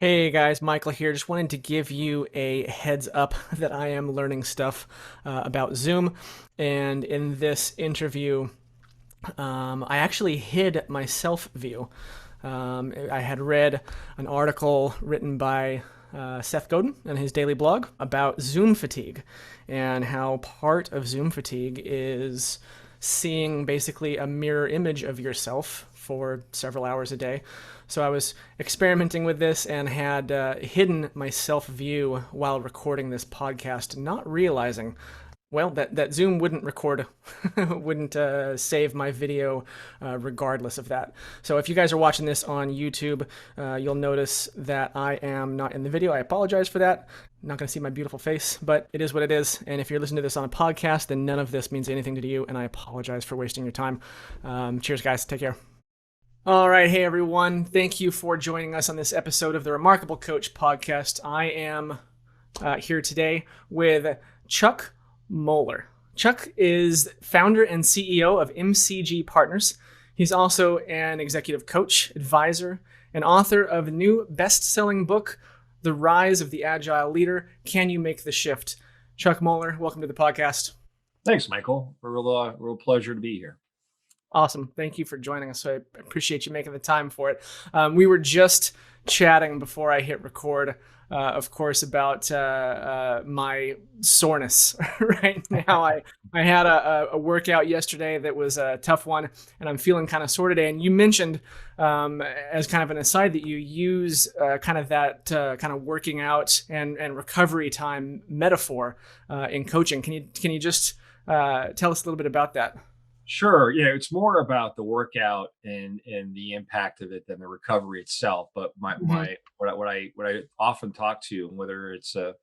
Hey guys, Michael here. Just wanted to give you a heads up that I am learning stuff about Zoom. And in this interview, I actually hid my self view. I had read an article written by Seth Godin in his daily blog about Zoom fatigue and how part of Zoom fatigue is seeing basically a mirror image of yourself for several hours a day. So I was experimenting with this and had hidden my self view while recording this podcast, not realizing that Zoom wouldn't record, wouldn't save my video regardless of that. So if you guys are watching this on YouTube, you'll notice that I am not in the video. I apologize for that. Not going to see my beautiful face, but it is what it is. And if you're listening to this on a podcast, then none of this means anything to you, and I apologize for wasting your time. Cheers, guys. Take care. All right. Hey, everyone. Thank you for joining us on this episode of the Remarkable Coach podcast. I am here today with Chuck Mollor. Chuck is founder and CEO of MCG Partners. He's also an executive coach, advisor, and author of the new best-selling book, The Rise of the Agile Leader. Can You Make the Shift? Chuck Mollor, welcome to the podcast. Thanks, Michael. A real pleasure to be here. Awesome. Thank you for joining us. So I appreciate you making the time for it. We were just chatting before I hit record, of course, about my soreness right now. I had a workout yesterday that was a tough one, and I'm feeling kind of sore today. And you mentioned, as kind of an aside, that you use kind of that kind of working out and recovery time metaphor in coaching. Can you just tell us a little bit about that? Sure. It's more about the workout and the impact of it than the recovery itself. But Mm-hmm. what I often talk to, whether it's a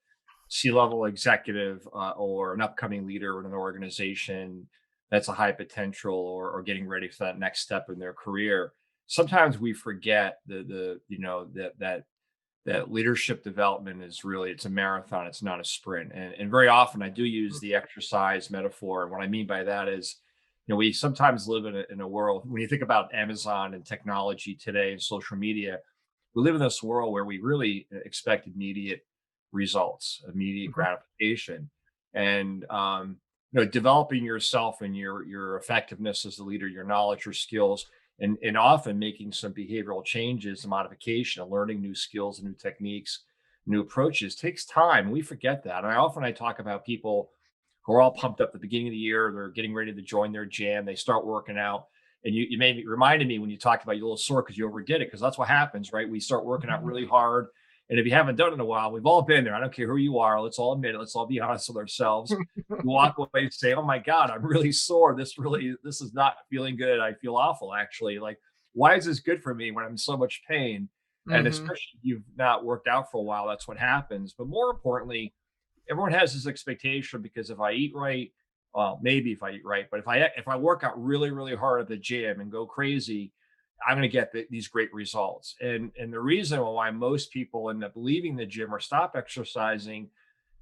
C-level executive or an upcoming leader in an organization that's a high potential or getting ready for that next step in their career, sometimes we forget that leadership development is really, it's a marathon, it's not a sprint. And very often I do use the exercise metaphor. And what I mean by that is, we sometimes live in a world, when you think about Amazon and technology today and social media, we live in this world where we really expect immediate results, immediate Mm-hmm. gratification. And developing yourself and your effectiveness as a leader, your knowledge, your skills, and often making some behavioral changes and modification and learning new skills and new techniques, new approaches takes time. We forget that. And I talk about people who are all pumped up at the beginning of the year. They're getting ready to join their gym. They start working out. And you reminded me when you talked about you're a little sore because you overdid it, because that's what happens, right? We start working out really hard. And if you haven't done it in a while, we've all been there. I don't care who you are. Let's all admit it. Let's all be honest with ourselves. You walk away and say, "Oh my God, I'm really sore. This is not feeling good. I feel awful, actually. Like, why is this good for me when I'm in so much pain?" And Mm-hmm. especially if you've not worked out for a while, that's what happens. But more importantly, everyone has this expectation, because if I eat right, well, maybe if I eat right, but if I work out really really hard at the gym and go crazy, I'm going to get these great results. And the reason why most people end up leaving the gym or stop exercising,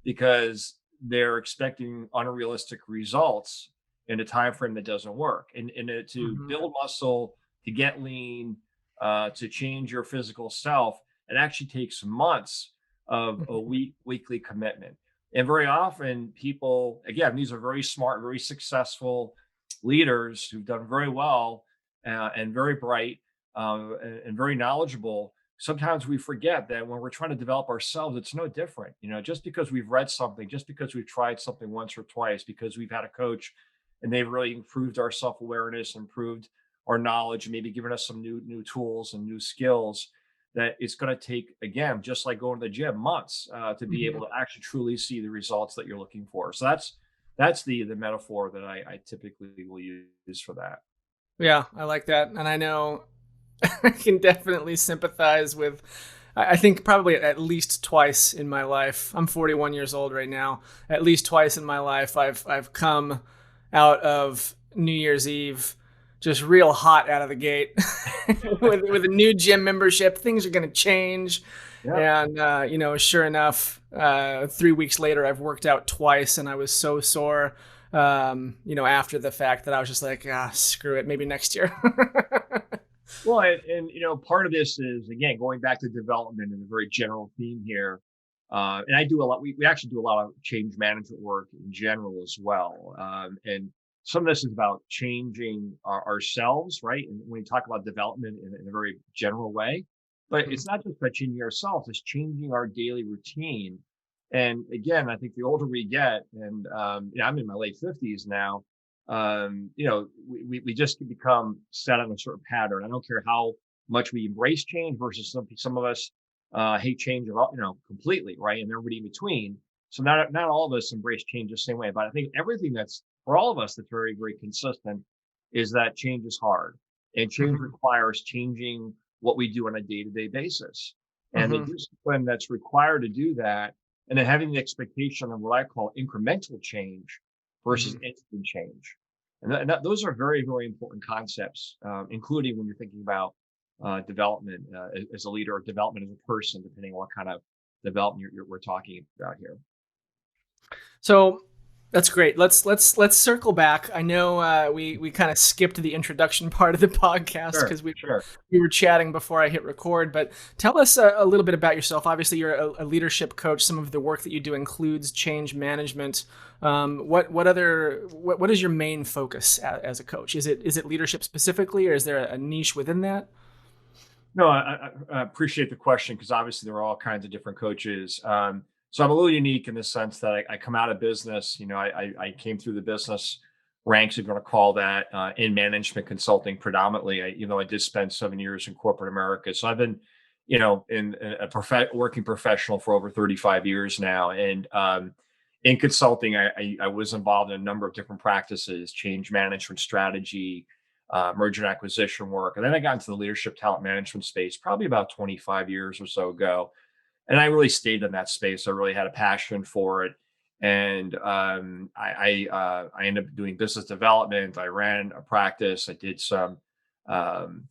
because they're expecting unrealistic results in a time frame that doesn't work. And to Mm-hmm. build muscle, to get lean, to change your physical self, it actually takes months of a weekly commitment. And very often, people, again, these are very smart, very successful leaders who've done very well and very bright and very knowledgeable. Sometimes we forget that when we're trying to develop ourselves, it's no different. Just because we've read something, just because we've tried something once or twice, because we've had a coach and they've really improved our self-awareness, improved our knowledge, and maybe given us some new tools and new skills, that it's going to take, again, just like going to the gym, months to be Mm-hmm. able to actually truly see the results that you're looking for. So that's the metaphor that I typically will use for that. Yeah, I like that. And I know I can definitely sympathize with, I think probably at least twice in my life. I'm 41 years old right now. At least twice in my life, I've come out of New Year's Eve just real hot out of the gate with a new gym membership. Things are going to change. Yeah. And, sure enough, 3 weeks later, I've worked out twice and I was so sore, after the fact that I was just like, screw it, maybe next year. Well, and part of this is again going back to development and a very general theme here. And I do a lot. We actually do a lot of change management work in general as well. And some of this is about changing ourselves, right? And when we talk about development in a very general way, but Mhm. it's not just about changing ourselves; it's changing our daily routine. And again, I think the older we get, and I'm in my late 50s now, we just become set on a certain pattern. I don't care how much we embrace change versus some of us hate change completely, right? And everybody in between. So not all of us embrace change the same way, but I think everything that's for all of us that's very very consistent is that change is hard, and change Mhm. requires changing what we do on a day to day basis, and the Mhm. discipline that's required to do that, and then having the expectation of what I call incremental change versus Mhm. instant change. Those are very, very important concepts, including when you're thinking about development as a leader or development as a person, depending on what kind of development we're talking about here. So that's great. Let's circle back. I know we kind of skipped the introduction part of the podcast Sure, because we sure. we were chatting before I hit record. But tell us a little bit about yourself. Obviously, you're a leadership coach. Some of the work that you do includes change management. What is your main focus as a coach? Is it leadership specifically, or is there a niche within that? No, I appreciate the question because obviously there are all kinds of different coaches. So I'm a little unique in the sense that I come out of business. I came through the business ranks, if you want to call that, in management consulting predominantly. I did spend 7 years in corporate America. So I've been, in a working professional for over 35 years now. And in consulting, I was involved in a number of different practices, change management strategy, merger and acquisition work. And then I got into the leadership talent management space probably about 25 years or so ago. And I really stayed in that space. I really had a passion for it. And I ended up doing business development. I ran a practice. I did some um,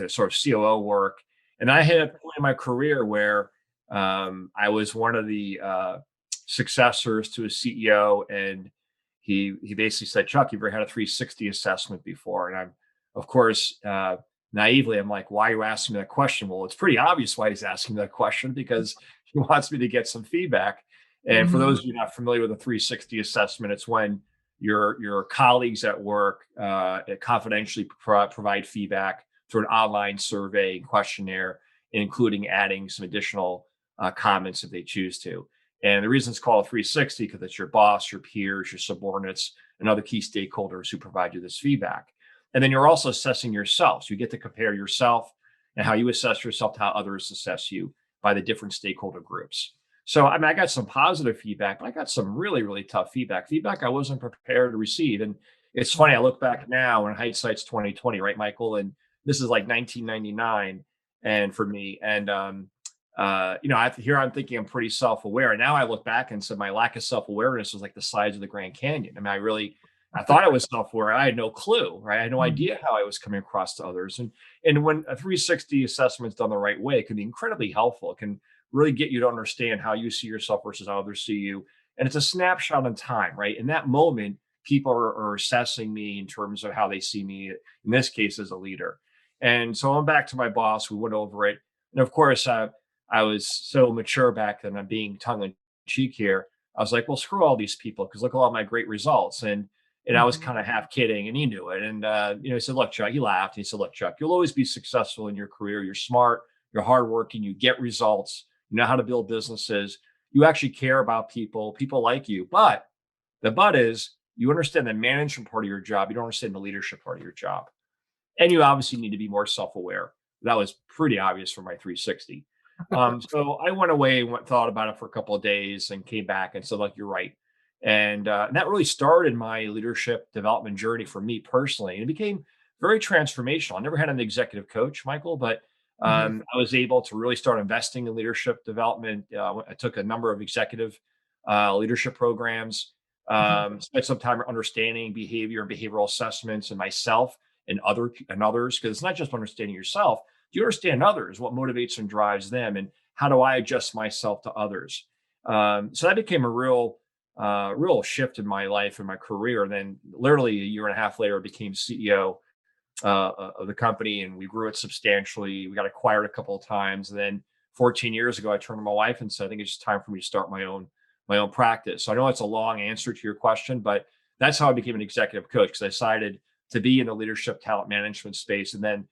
sort of COO work. And I hit a point in my career where I was one of the successors to a CEO, and he basically said, "Chuck, you've ever had a 360 assessment before?" And I'm, of course, naively, I'm like, "Why are you asking me that question?" Well, it's pretty obvious why he's asking me that question because he wants me to get some feedback. And for those Mhm. of you not familiar with a 360 assessment, it's when your colleagues at work confidentially provide feedback through an online survey questionnaire, including adding some additional comments if they choose to. And the reason it's called 360 because it's your boss, your peers, your subordinates, and other key stakeholders who provide you this feedback. And then you're also assessing yourself. So you get to compare yourself and how you assess yourself to how others assess you by the different stakeholder groups. So I mean, I got some positive feedback, but I got some really, really tough feedback I wasn't prepared to receive. And it's funny, I look back now and hindsight's 2020, right, Michael? And this is like 1999, and for me, and here I'm thinking I'm pretty self-aware. And now I look back and said my lack of self-awareness was like the size of the Grand Canyon. I mean, I thought I was self-aware. I had no clue, right? I had no Mhm. idea how I was coming across to others. And when a 360 assessment is done the right way, it can be incredibly helpful. It can really get you to understand how you see yourself versus how others see you. And it's a snapshot in time, right? In that moment, people are assessing me in terms of how they see me, in this case, as a leader. And so I'm back to my boss. We went over it. And of course, I was so mature back then. I'm being tongue in cheek here. I was like, well, screw all these people because look at all my great results. And I was Mhm. kind of half kidding, and he knew it. And he said, "Look, Chuck." He laughed. He said, "Look, Chuck, you'll always be successful in your career. You're smart. You're hardworking. You get results. You know how to build businesses. You actually care about people. People like you. But the but is you understand the management part of your job. You don't understand the leadership part of your job, and you obviously need to be more self-aware." That was pretty obvious for my 360. So I went away and thought about it for a couple of days and came back and said, "Look, you're right." And that really started my leadership development journey for me personally. And it became very transformational. I never had an executive coach, Michael, but Mhm. I was able to really start investing in leadership development. I took a number of executive leadership programs, Mhm. spent some time understanding behavior and behavioral assessments and myself and others, because it's not just understanding yourself. Do you understand others, what motivates and drives them, and how do I adjust myself to others? So that became a real shift in my life and my career. And then literally a year and a half later I became CEO of the company, and we grew it substantially. We got acquired a couple of times, and then 14 years ago, I turned to my wife and said, "I think it's just time for me to start my own practice." So I know it's a long answer to your question, but that's how I became an executive coach, because I decided to be in the leadership talent management space, and then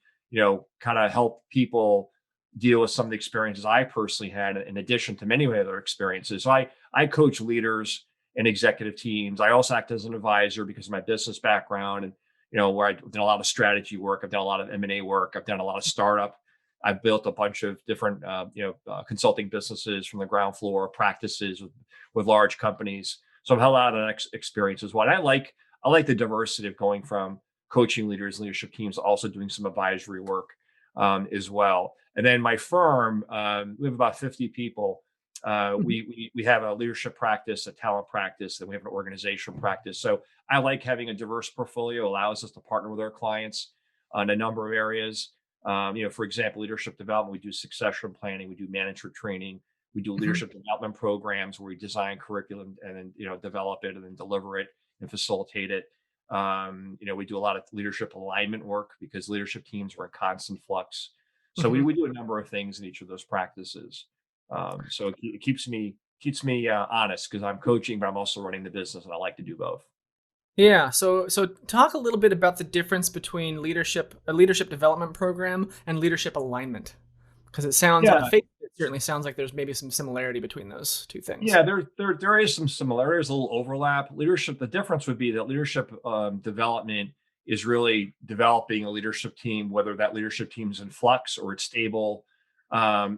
kind of help people deal with some of the experiences I personally had, in addition to many other experiences. So I coach leaders and executive teams. I also act as an advisor because of my business background, and where I've done a lot of strategy work, I've done a lot of M&A work, I've done a lot of startup. I've built a bunch of different consulting businesses from the ground floor, practices with large companies. So I've had a lot of experience as well. And I like the diversity of going from coaching leaders, leadership teams, also doing some advisory work as well. And then my firm, we have about 50 people. We have a leadership practice, a talent practice, and we have an organization practice. So I like having a diverse portfolio. Allows us to partner with our clients on a number of areas. For example, leadership development, we do succession planning, we do manager training, we do Mhm. leadership development programs where we design curriculum and then develop it and then deliver it and facilitate it. We do a lot of leadership alignment work because leadership teams are in constant flux. So we, Mhm. we do a number of things in each of those practices. So it keeps me honest because I'm coaching, but I'm also running the business, and I like to do both. Yeah. So talk a little bit about the difference between a leadership development program and leadership alignment, because it sounds on the Yeah, face, of it certainly sounds like there's maybe some similarity between those two things. yeah, there is some similarities, a little overlap. Leadership, the difference would be that leadership development is really developing a leadership team, whether that leadership team is in flux or it's stable,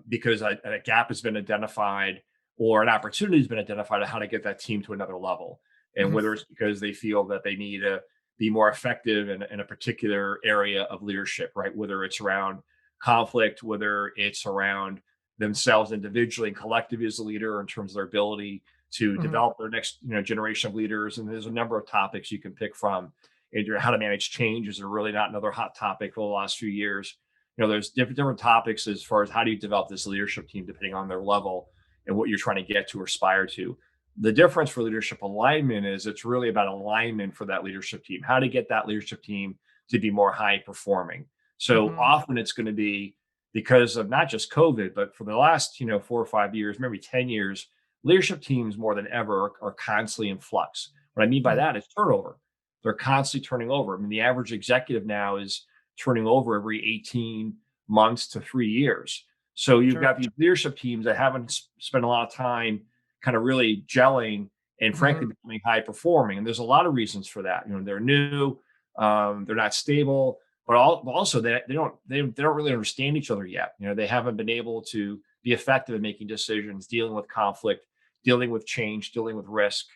because a gap has been identified or an opportunity has been identified on how to get that team to another level, and Mhm. whether it's because they feel that they need to be more effective in a particular area of leadership, right? Whether it's around conflict, whether it's around themselves individually and collectively as a leader in terms of their ability to Mhm. develop their next generation of leaders. And there's a number of topics you can pick from. And how to manage change is really not another hot topic for the last few years. There's different topics as far as how do you develop this leadership team depending on their level and what you're trying to get to or aspire to. The difference for leadership alignment is it's really about alignment for that leadership team, how to get that leadership team to be more high performing. So Mhm. often it's going to be because of not just COVID, but for the last 4 or 5 years, maybe 10 years, leadership teams more than ever are constantly in flux. What I mean by Mhm. that is turnover. They're constantly turning over. I mean, the average executive now is turning over every 18 months to 3 years. So you've Sure. got these leadership teams that haven't spent a lot of time kind of really gelling and frankly Mhm. becoming high performing. And there's a lot of reasons for that. They're new, they're not stable, but also they don't really understand each other yet. They haven't been able to be effective in making decisions, dealing with conflict, dealing with change, dealing with risk.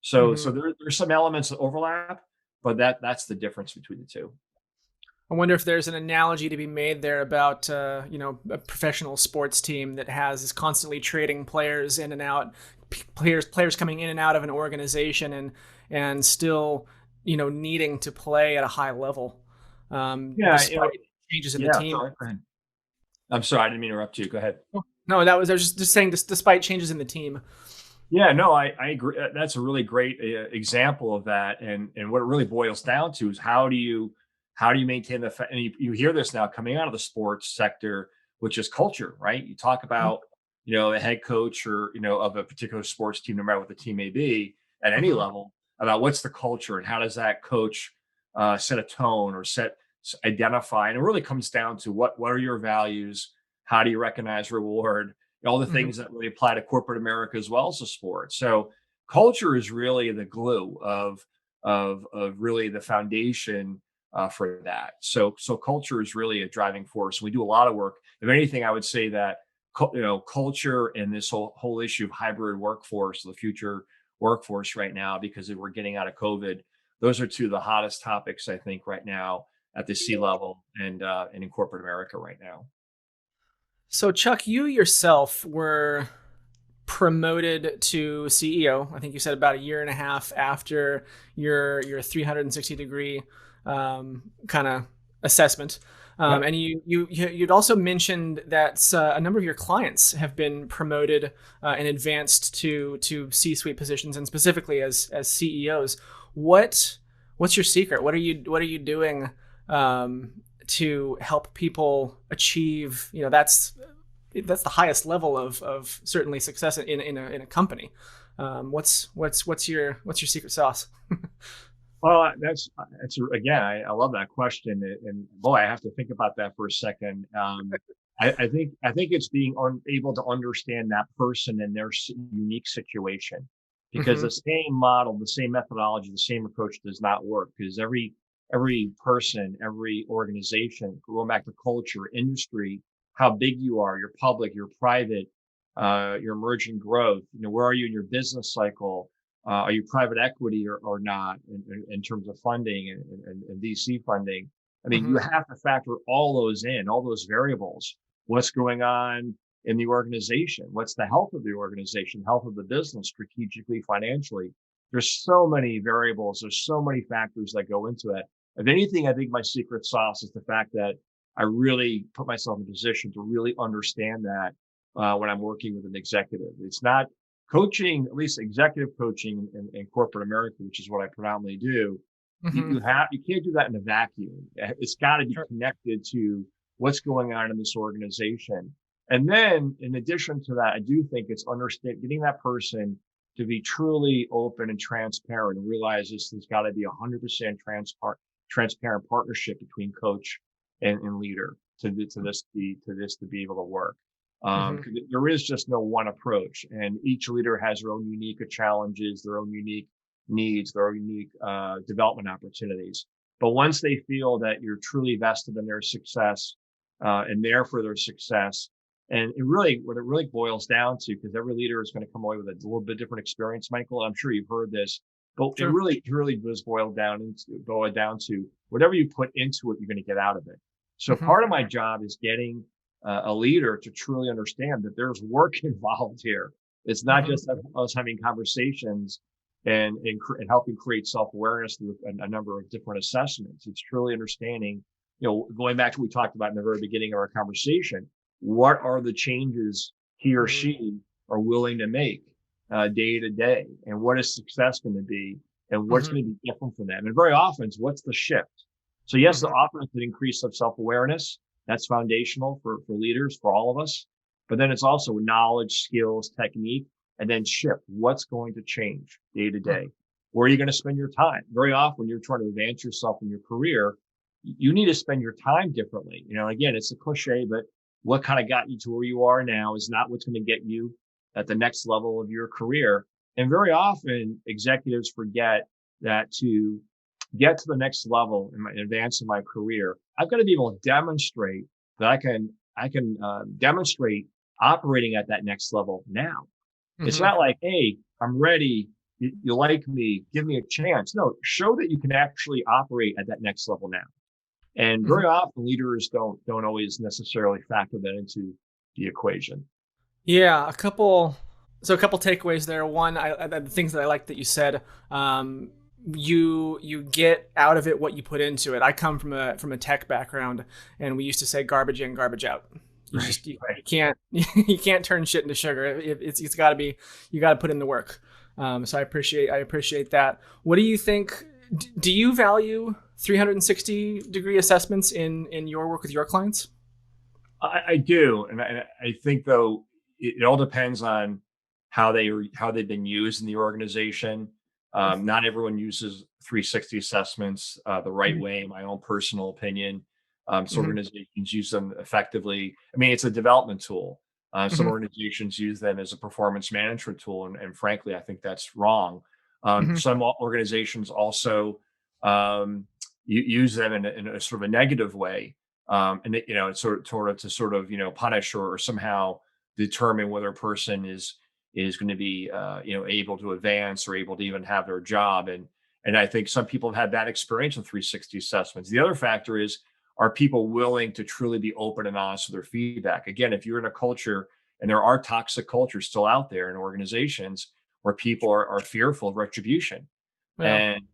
So Mhm. there's some elements that overlap, but that's the difference between the two. I wonder if there's an analogy to be made there about a professional sports team that is constantly trading players in and out, players coming in and out of an organization, and still needing to play at a high level, Yeah, despite changes in the yeah. team. Sorry, go ahead. I'm sorry, I didn't mean to interrupt you. Go ahead. Oh, no, I was just saying this, despite changes in the team. Yeah, no, I agree. That's a really great example of that, and what it really boils down to is how do you maintain and you hear this now coming out of the sports sector, which is culture, right? You talk Mhm. about a head coach or of a particular sports team, no matter what the team may be at any Mhm. level, about what's the culture and how does that coach set a tone or identify, and it really comes down to what are your values, how do you recognize reward, all the Mhm. things that really apply to corporate America as well as the sport. So culture is really the glue of really the foundation for that. So culture is really a driving force. We do a lot of work. If anything, I would say that culture and this whole issue of hybrid workforce, the future workforce right now, because we're getting out of COVID, those are two of the hottest topics I think right now at the C level and in corporate America right now. So, Chuck, you yourself were promoted to CEO. I think you said about a year and a half after your 360-degree kind of assessment. Yep. And you'd also mentioned that a number of your clients have been promoted and advanced to C-suite positions, and specifically as CEOs. What's your secret? What are you doing to help people achieve, that's the highest level of certainly success in a company. What's your secret sauce? Well, again, I love that question, and boy, I have to think about that for a second. I think it's being able to understand that person and their unique situation, because Mm-hmm. the same model, the same methodology, the same approach does not work. Because every person, every organization, going back to culture, industry, how big you are, you're public, you're private, your emerging growth. Where are you in your business cycle? Are you private equity or not in terms of funding and VC funding? I mean, you Mm-hmm. have to factor all those in, all those variables. What's going on in the organization? What's the health of the organization, health of the business, strategically, financially? There's so many variables. There's so many factors that go into it. If anything, I think my secret sauce is the fact that I really put myself in a position to really understand that when I'm working with an executive. It's not coaching, at least executive coaching in corporate America, which is what I predominantly do. Mm-hmm. You can't do that in a vacuum. It's got to be Sure. connected to what's going on in this organization. And then in addition to that, I do think it's getting that person to be truly open and transparent and realize there's got to be 100% transparent partnership between coach and leader to this to be able to work. Mm-hmm. Because there is just no one approach, and each leader has their own unique challenges, their own unique needs, their own unique development opportunities. But once they feel that you're truly vested in their success and there for their success, and what it really boils down to, because every leader is going to come away with a little bit different experience, Michael. I'm sure you've heard this, but it Sure. really does boil down to whatever you put into it, you're going to get out of it. So Mm-hmm. part of my job is getting a leader to truly understand that there's work involved here. It's not Mm-hmm. just us having conversations and helping create self-awareness through a number of different assessments. It's truly understanding, going back to what we talked about in the very beginning of our conversation, what are the changes he or Mm-hmm. she are willing to make day to day, and what is success going to be, and what's Mm-hmm. going to be different for them. And very often, it's what's the shift. So yes, the Mm-hmm. often it's an increase of self-awareness. That's foundational for leaders, for all of us. But then it's also knowledge, skills, technique, and then shift. What's going to change day to day? Where are you going to spend your time? Very often, when you're trying to advance yourself in your career, you need to spend your time differently. Again, it's a cliche, but what kind of got you to where you are now is not what's going to get you at the next level of your career. And very often, executives forget that to get to the next level in advance in my career, I've got to be able to demonstrate that I can demonstrate operating at that next level now. It's Mm-hmm. not like, hey, I'm ready. You like me, give me a chance. No, show that you can actually operate at that next level now. And Mm-hmm. very often leaders don't always necessarily factor that into the equation. Yeah, a couple takeaways there. One, the things that I like that you said. You get out of it what you put into it. I come from a tech background, and we used to say garbage in, garbage out. You Right, just you, right. you can't you can't turn shit into sugar. It's got to be, you got to put in the work. So I appreciate that. What do you think? Do you value 360-degree assessments in your work with your clients? I do, and I think though it all depends on how they've been used in the organization. Not everyone uses 360 assessments the right way. In my own personal opinion, some Mm-hmm. organizations use them effectively. I mean, it's a development tool. Some Mm-hmm. organizations use them as a performance management tool, and frankly, I think that's wrong. Mm-hmm. Some organizations also use them in a sort of a negative way, and it's sort of to sort of punish or somehow determine whether a person is going to be able to advance or able to even have their job. And I think some people have had that experience in 360 assessments. The other factor is, are people willing to truly be open and honest with their feedback? Again, if you're in a culture, and there are toxic cultures still out there in organizations where people are fearful of retribution, Yeah.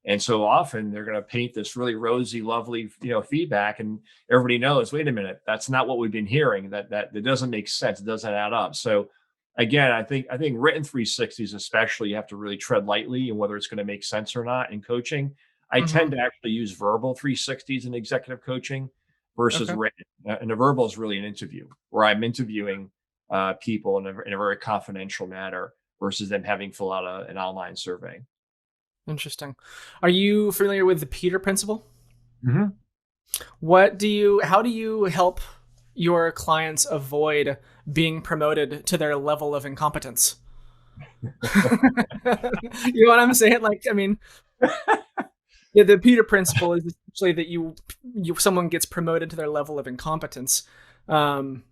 and so often they're going to paint this really rosy, lovely, feedback, and everybody knows, wait a minute, that's not what we've been hearing. That doesn't make sense. It doesn't add up. So again, I think written 360s, especially, you have to really tread lightly and whether it's going to make sense or not in coaching. I Mm-hmm. tend to actually use verbal 360s in executive coaching versus Okay. written. And a verbal is really an interview where I'm interviewing people in a very confidential manner versus them having fill out an online survey. Interesting. Are you familiar with the Peter Principle? Mhm. How do you help your clients avoid being promoted to their level of incompetence? You know what I'm saying? Like, I mean, yeah, the Peter Principle is essentially that someone gets promoted to their level of incompetence. Um,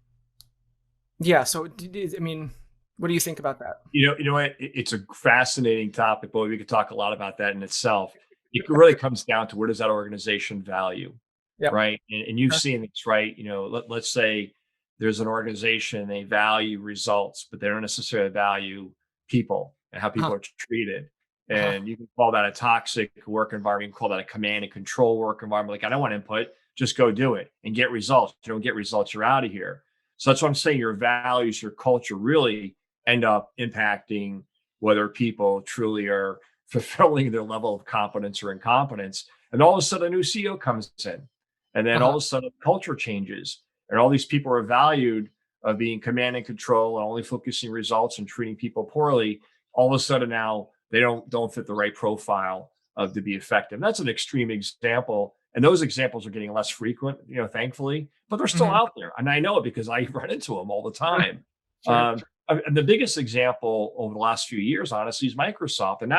yeah. So, I mean, what do you think about that? You know what? It's a fascinating topic, but we could talk a lot about that in itself. It really comes down to what does that organization value, Yep. right? And you've Okay. seen this, right? Let's say there's an organization, they value results, but they don't necessarily value people and how Uh-huh. people are treated. Uh-huh. And you can call that a toxic work environment. You can call that a command and control work environment. Like, I don't want input, just go do it and get results. If you don't get results, you're out of here. So that's what I'm saying. Your values, your culture really end up impacting whether people truly are fulfilling their level of competence or incompetence. And all of a sudden, a new CEO comes in, and then all Uh-huh. of a sudden, culture changes, and all these people are valued of being command and control and only focusing results and treating people poorly. All of a sudden, now they don't fit the right profile of to be effective. That's an extreme example, and those examples are getting less frequent, thankfully, but they're still Hmm. out there, and I know it because I run into them all the time. Sure. Um, and the biggest example over the last few years, honestly, is Microsoft, and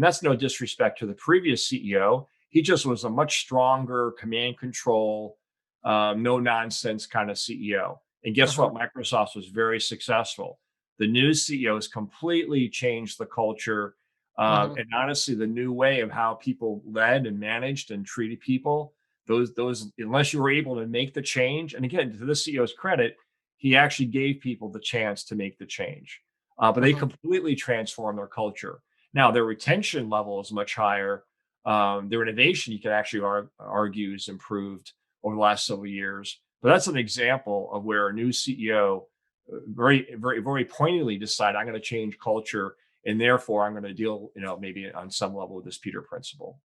that's no disrespect to the previous CEO. He just was a much stronger command control, no nonsense kind of CEO. And guess Uh-huh. what? Microsoft was very successful. The new CEO has completely changed the culture, Uh-huh. and honestly, the new way of how people led and managed and treated people. Those, unless you were able to make the change, and again, to the CEO's credit, he actually gave people the chance to make the change. But they Uh-huh. completely transformed their culture. Now, their retention level is much higher. Their innovation, you could actually argue, is improved over the last several years. But that's an example of where a new CEO very, very, very pointedly decided, I'm going to change culture, and therefore I'm going to deal, maybe on some level with this Peter principle.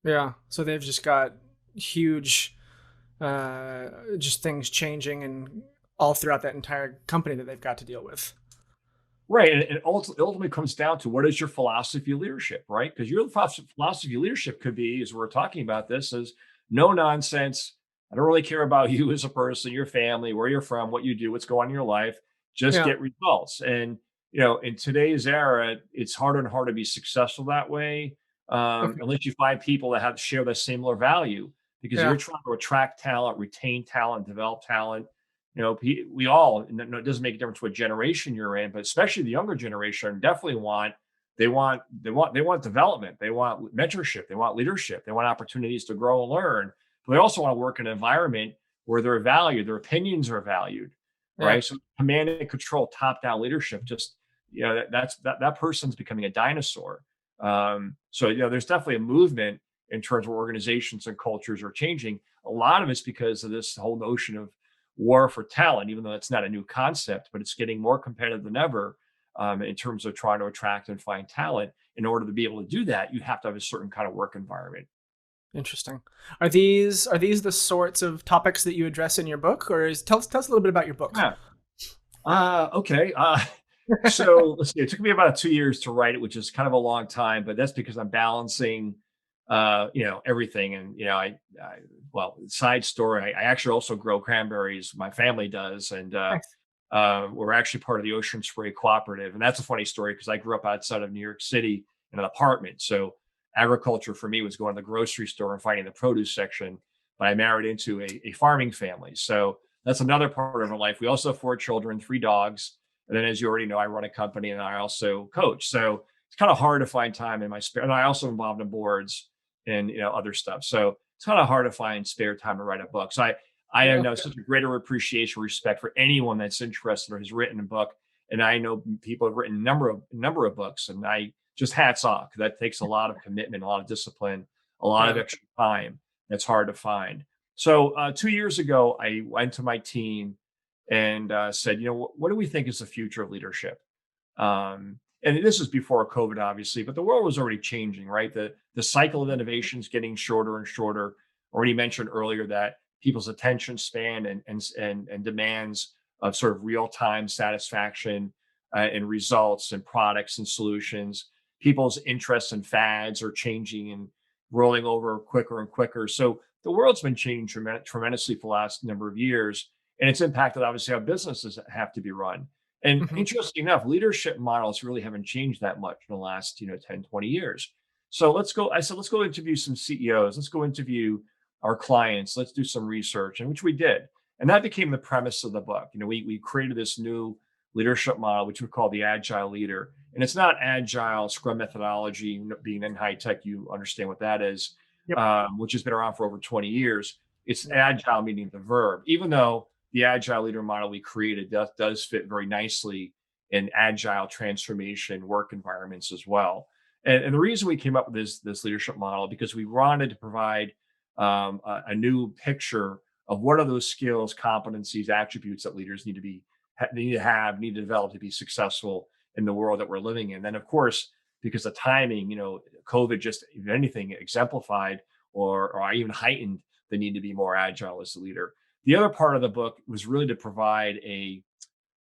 Yeah. So they've just got huge, just things changing and all throughout that entire company that they've got to deal with. Right. And it ultimately comes down to what is your philosophy of leadership, right? Because your philosophy of leadership could be, as we're talking about this, is no nonsense. I don't really care about you as a person, your family, where you're from, what you do, what's going on in your life. Just Yeah. get results. And, in today's era, it's harder and harder to be successful that way, Okay. unless you find people that have share that similar value. Because Yeah. you're trying to attract talent, retain talent, develop talent. We all, it doesn't make a difference what generation you're in, but especially the younger generation definitely they want development, they want mentorship, they want leadership, they want opportunities to grow and learn, but they also want to work in an environment where they're valued, their opinions are valued, Yeah. right? So command and control, top down leadership, just that person's becoming a dinosaur. So there's definitely a movement in terms of organizations and cultures are changing. A lot of it's because of this whole notion of war for talent, even though it's not a new concept, but it's getting more competitive than ever, in terms of trying to attract and find talent. In order to be able to do that, you have to have a certain kind of work environment. Interesting. Are these the sorts of topics that you address in your book, or tell us a little bit about your book? Yeah. Okay. So let's see. It took me about 2 years to write it, which is kind of a long time, but that's because I'm balancing, everything. And well, side story. I actually also grow cranberries. My family does, and Nice. we're actually part of the Ocean Spray Cooperative. And that's a funny story because I grew up outside of New York City in an apartment. So agriculture for me was going to the grocery store and finding the produce section. But I married into a farming family. So that's another part of our life. We also have 4 children, 3 dogs. And then, as you already know, I run a company and I also coach. So it's kind of hard to find time in my spare. And I also involved in boards and other stuff. So it's kind of hard to find spare time to write a book. So I Yeah. know such a greater appreciation, respect for anyone that's interested or has written a book. And I know people have written a number of books, and I just hats off. That takes a lot of commitment, a lot of discipline, a lot of Yeah. extra time. That's hard to find. So 2 years ago, I went to my team and said, what do we think is the future of leadership? and this is before COVID, obviously, but the world was already changing, right? The cycle of innovation is getting shorter and shorter. Already mentioned earlier that people's attention span and demands of sort of real time satisfaction and results and products and solutions. People's interests and fads are changing and rolling over quicker and quicker. So the world's been changing tremendously for the last number of years, and it's impacted obviously how businesses have to be run. And Hmm. interesting enough, leadership models really haven't changed that much in the last 10, 20 years. So let's go. I said, let's go interview some CEOs. Let's go interview our clients. Let's do some research, and which we did. And that became the premise of the book. We created this new leadership model, which we call the agile leader. And it's not agile scrum methodology, being in high tech, you understand what that is, Yep. which has been around for over 20 years. It's Yep. agile, meaning the verb, even though the agile leader model we created does fit very nicely in agile transformation work environments as well. And the reason we came up with this leadership model because we wanted to provide a new picture of what are those skills, competencies, attributes that leaders need to develop to be successful in the world that we're living in. Then, of course, because the timing, COVID just, if anything, exemplified or even heightened the need to be more agile as a leader. The other part of the book was really to provide a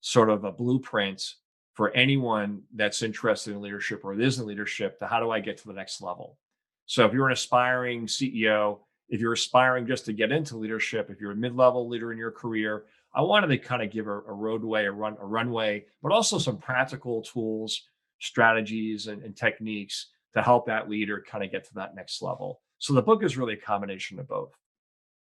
sort of a blueprint for anyone that's interested in leadership or is in leadership to how do I get to the next level. So if you're an aspiring CEO, if you're aspiring just to get into leadership, if you're a mid-level leader in your career, I wanted to kind of give a roadway, a runway, but also some practical tools, strategies, and techniques to help that leader kind of get to that next level. So the book is really a combination of both.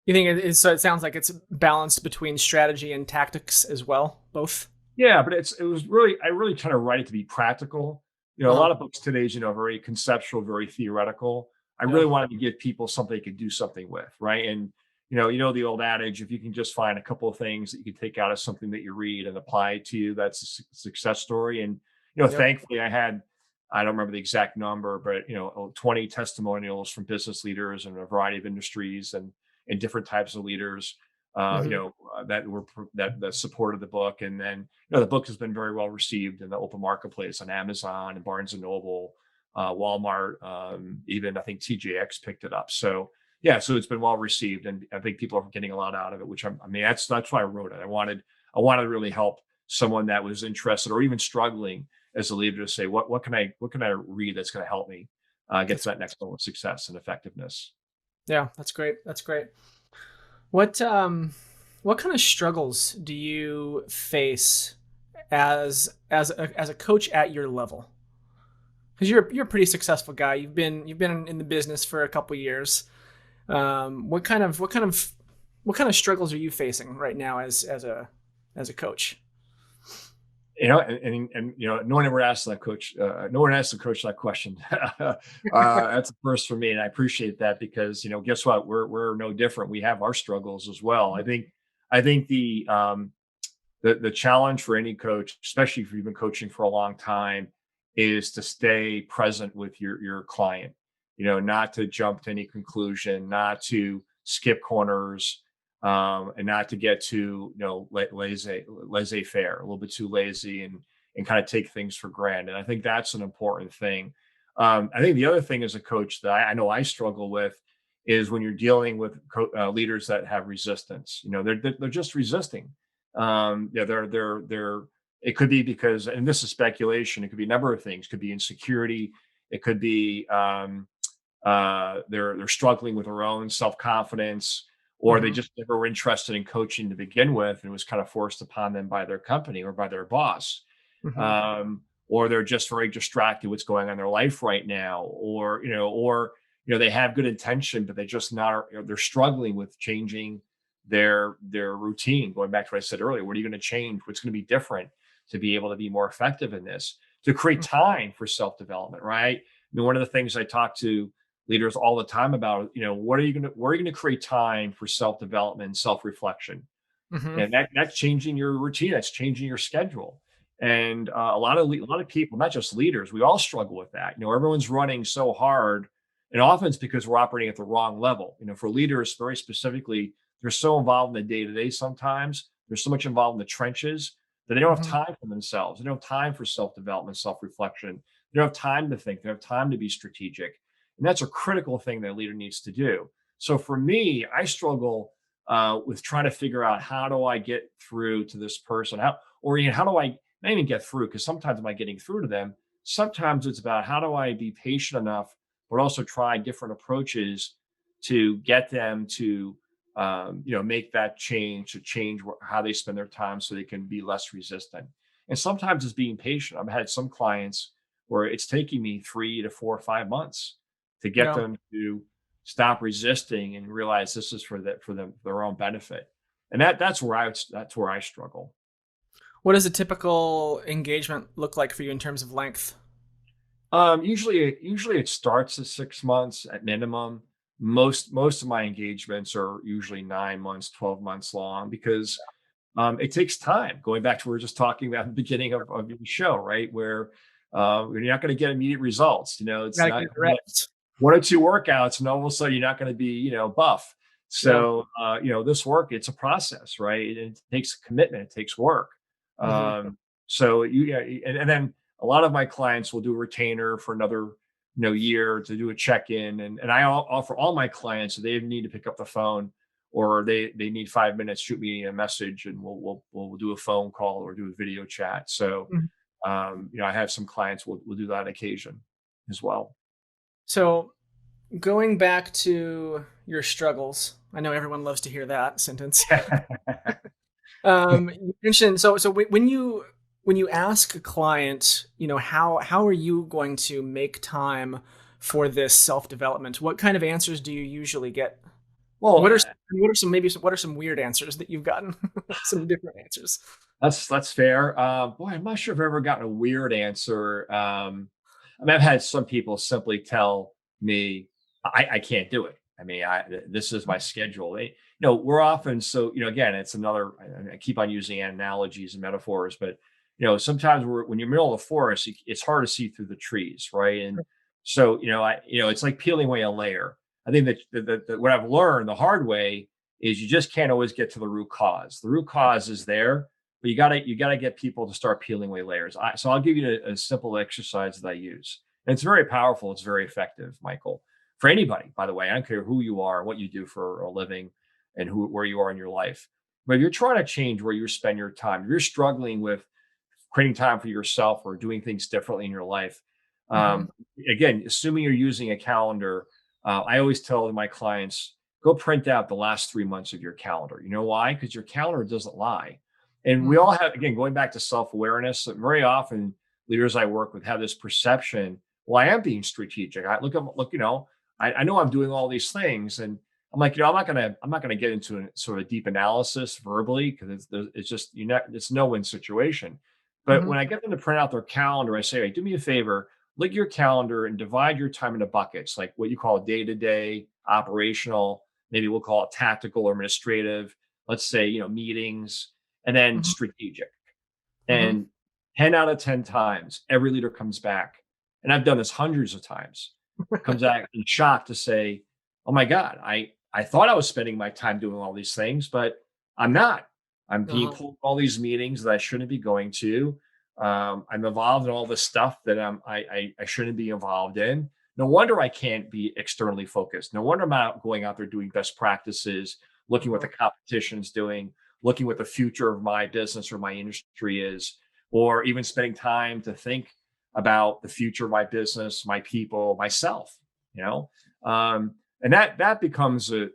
You think so? It sounds like it's balanced between strategy and tactics as well, both. Yeah, but it was really I really try to write it to be practical. A Uh huh. lot of books today, very conceptual, very theoretical. I Yeah. really wanted to give people something they could do something with, right? And the old adage, if you can just find a couple of things that you can take out of something that you read and apply it to you, that's a success story. And Yep. thankfully, I don't remember the exact number, but 20 testimonials from business leaders in a variety of industries and different types of leaders Hmm. that supported the book. And then the book has been very well received in the open marketplace on Amazon and Barnes and Noble, Walmart, even I think TJX picked it up. So yeah, so it's been well received, and I think people are getting a lot out of it. Which I mean, that's why I wrote it. I wanted to really help someone that was interested or even struggling as a leader to say, what can I read that's going to help me get to That's that next level of success and effectiveness. Yeah. That's great. That's great. What what kind of struggles do you face as a coach at your level? Because you're a pretty successful guy. You've been in the business for a couple years. What kind of struggles are you facing right now as a coach? No one ever asked that coach. No one asked the coach that question. That's a first for me, and I appreciate that because guess what? We're no different. We have our struggles as well. I think the challenge for any coach, especially if you've been coaching for a long time, is to stay present with your client. Not to jump to any conclusion, not to skip corners, and not to get too laissez faire, a little bit too lazy, and kind of take things for granted. And I think that's an important thing. I think the other thing as a coach that I know I struggle with is when you're dealing with leaders that have resistance. They're just resisting. Yeah, they're it could be because, and this is speculation, it could be a number of things. It could be insecurity. It could be they're struggling with their own self-confidence, or they Hmm. just never were interested in coaching to begin with, and it was kind of forced upon them by their company or by their boss. Hmm. Or they're just very distracted what's going on in their life right now, or they have good intention, but they just not they're struggling with changing their routine. Going back to what I said earlier, what are you going to change? What's going to be different to be able to be more effective in this? To create time for self-development, right? I mean, one of the things I talk to leaders all the time about, where are you going to create time for self-development, self-reflection? Hmm. And that's changing your routine. That's changing your schedule. And a lot of people, not just leaders, we all struggle with that. Everyone's running so hard, and often it's because we're operating at the wrong level. For leaders, very specifically, they're so involved in the day to day. Sometimes they're so much involved in the trenches that they don't have Hmm. time for themselves. They don't have time for self-development, self-reflection. They don't have time to think. They don't have time to be strategic. And that's a critical thing that a leader needs to do. So for me, I struggle with trying to figure out how do I get through to this person? Or how do I not even get through? Because sometimes am I getting through to them? Sometimes it's about how do I be patient enough, but also try different approaches to get them to make that change, to change how they spend their time so they can be less resistant. And sometimes it's being patient. I've had some clients where it's taking me 3 to 4 or 5 months to get Yeah. them to stop resisting and realize this is for them their own benefit. And that's where I struggle. What does a typical engagement look like for you in terms of length? Usually it starts at 6 months at minimum. Most of my engagements are usually 9 months, 12 months long because it takes time. Going back to what we were just talking about at the beginning of your show, right? Where you're not going to get immediate results. It's Gotta not get the reps. 1 or 2 workouts, and all of a sudden you're not going to be, buff. Yeah. So, this work, it's a process, right? It takes commitment, it takes work. Hmm. Um, so yeah, and then a lot of my clients will do a retainer for another, year to do a check-in. And I offer all my clients, if they need to pick up the phone or they need 5 minutes, shoot me a message and we'll do a phone call or do a video chat. So, I have some clients will do that on occasion as well. So going back to your struggles, I know everyone loves to hear that sentence. You mentioned when you ask a client, how are you going to make time for this self development? What kind of answers do you usually get? Well, What are some weird answers that you've gotten? Some different answers. that's fair. Boy, I'm not sure if I've ever gotten a weird answer. I've had some people simply tell me I can't do it. I mean, this is my schedule. We're often so again, it's another. I keep on using analogies and metaphors, but sometimes when you're in the middle of the forest, it's hard to see through the trees, right? And so it's like peeling away a layer. I think that what I've learned the hard way is you just can't always get to the root cause. The root cause is there, but you gotta get people to start peeling away layers. So I'll give you a simple exercise that I use, and it's very powerful. It's very effective, Michael, for anybody. By the way, I don't care who you are, what you do for a living, and where you are in your life. But if you're trying to change where you spend your time, if you're struggling with creating time for yourself or doing things differently in your life. Hmm. Um, Again, assuming you're using a calendar, I always tell my clients go print out the last 3 months of your calendar. You know why? Because your calendar doesn't lie. And we Hmm. all have, again, going back to self awareness, very often leaders I work with have this perception. Well, I am being strategic. I know I'm doing all these things, and I'm like, I'm not gonna get into a sort of deep analysis verbally because it's just it's no win situation. But Hmm. when I get them to print out their calendar, I say, hey, do me a favor, look at your calendar and divide your time into buckets, like what you call day to day, operational, maybe we'll call it tactical or administrative, let's say, meetings, and then Hmm. strategic. Hmm. And 10 out of 10 times, every leader comes back, and I've done this hundreds of times, comes back in shock to say, oh my God, I thought I was spending my time doing all these things, but I'm not. I'm being Uh-huh. pulled to all these meetings that I shouldn't be going to. I'm involved in all this stuff that I shouldn't be involved in. No wonder I can't be externally focused. No wonder I'm not going out there doing best practices, looking what Uh-huh. the competition's doing, looking what the future of my business or my industry is, or even spending time to think about the future of my business, my people, myself. You know, and that becomes a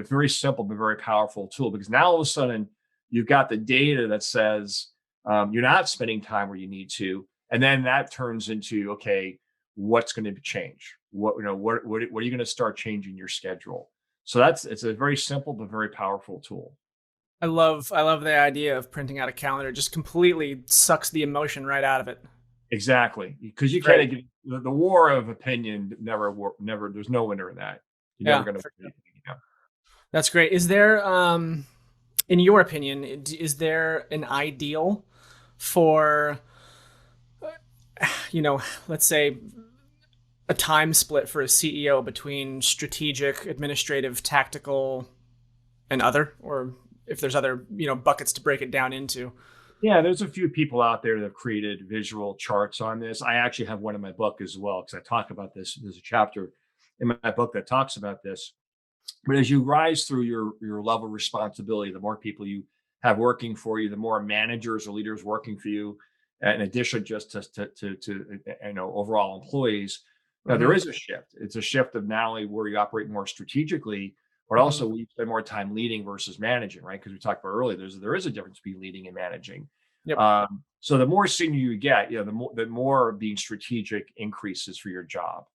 very simple but very powerful tool because now all of a sudden you've got the data that says you're not spending time where you need to, and then that turns into okay, what's going to change? What are you going to start changing your schedule? So it's a very simple but very powerful tool. I love the idea of printing out a calendar. It just completely sucks the emotion right out of it. Exactly, because It's you great. can't get the war of opinion. Never. There's no winner in that. You're never Yeah, going to for win sure. anything. You know? That's great. Is there, in your opinion, is there an ideal for, you know, let's say a time split for a CEO between strategic, administrative, tactical, and other, or if there's other, buckets to break it down into? Yeah, there's a few people out there that have created visual charts on this. I actually have one in my book as well because I talk about this. There's a chapter in my book that talks about this. But as you rise through your level of responsibility, the more people you have working for you, the more managers or leaders working for you, in addition just to overall employees, there Hmm. is a shift. It's a shift of not only where you operate more strategically, but Hmm. also we spend more time leading versus managing, right? Because we talked about earlier, there is a difference between leading and managing. Yep. So the more senior you get, the more being strategic increases for your job.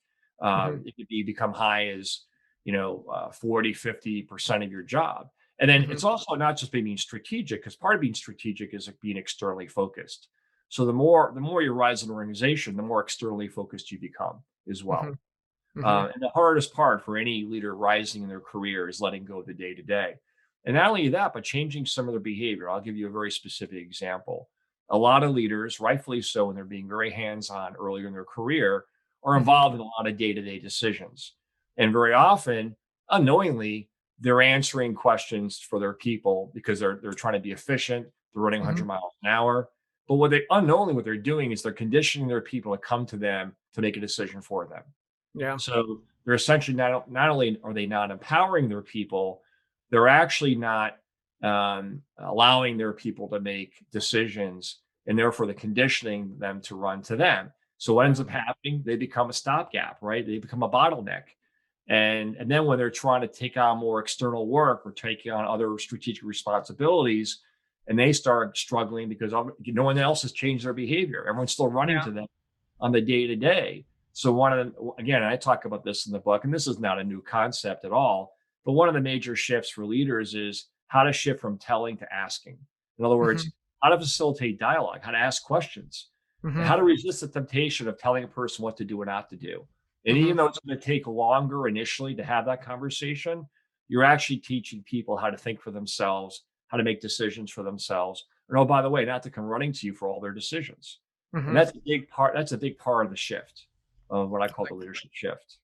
Hmm. It could become high as 40, 50% of your job. And then Hmm. it's also not just being strategic, because part of being strategic is like being externally focused. So the more you rise in an organization, the more externally focused you become as Hmm. well. Hmm. And the hardest part for any leader rising in their career is letting go of the day to day. And not only that, but changing some of their behavior. I'll give you a very specific example. A lot of leaders, rightfully so, when they're being very hands on earlier in their career, are Hmm. involved in a lot of day to day decisions. And very often, unknowingly, they're answering questions for their people because they're trying to be efficient. They're running Hmm. 100 miles an hour. But what they're doing is they're conditioning their people to come to them to make a decision for them. Yeah. So they're essentially not only are they not empowering their people, they're actually not allowing their people to make decisions, and therefore the conditioning them to run to them. So what ends Yeah. up happening? They become a stopgap, right? They become a bottleneck, and then when they're trying to take on more external work or taking on other strategic responsibilities, and they start struggling because no one else has changed their behavior. Everyone's still running Yeah. to them on the day to day. So one of the again, I talk about this in the book, and this is not a new concept at all. But one of the major shifts for leaders is how to shift from telling to asking. In other Hmm. words, how to facilitate dialogue, how to ask questions, and Hmm. how to resist the temptation of telling a person what to do or not to do. And Hmm. even though it's going to take longer initially to have that conversation, you're actually teaching people how to think for themselves, how to make decisions for themselves. And oh, by the way, not to come running to you for all their decisions. And Hmm. that's a big part of the shift of what I call the leadership shift.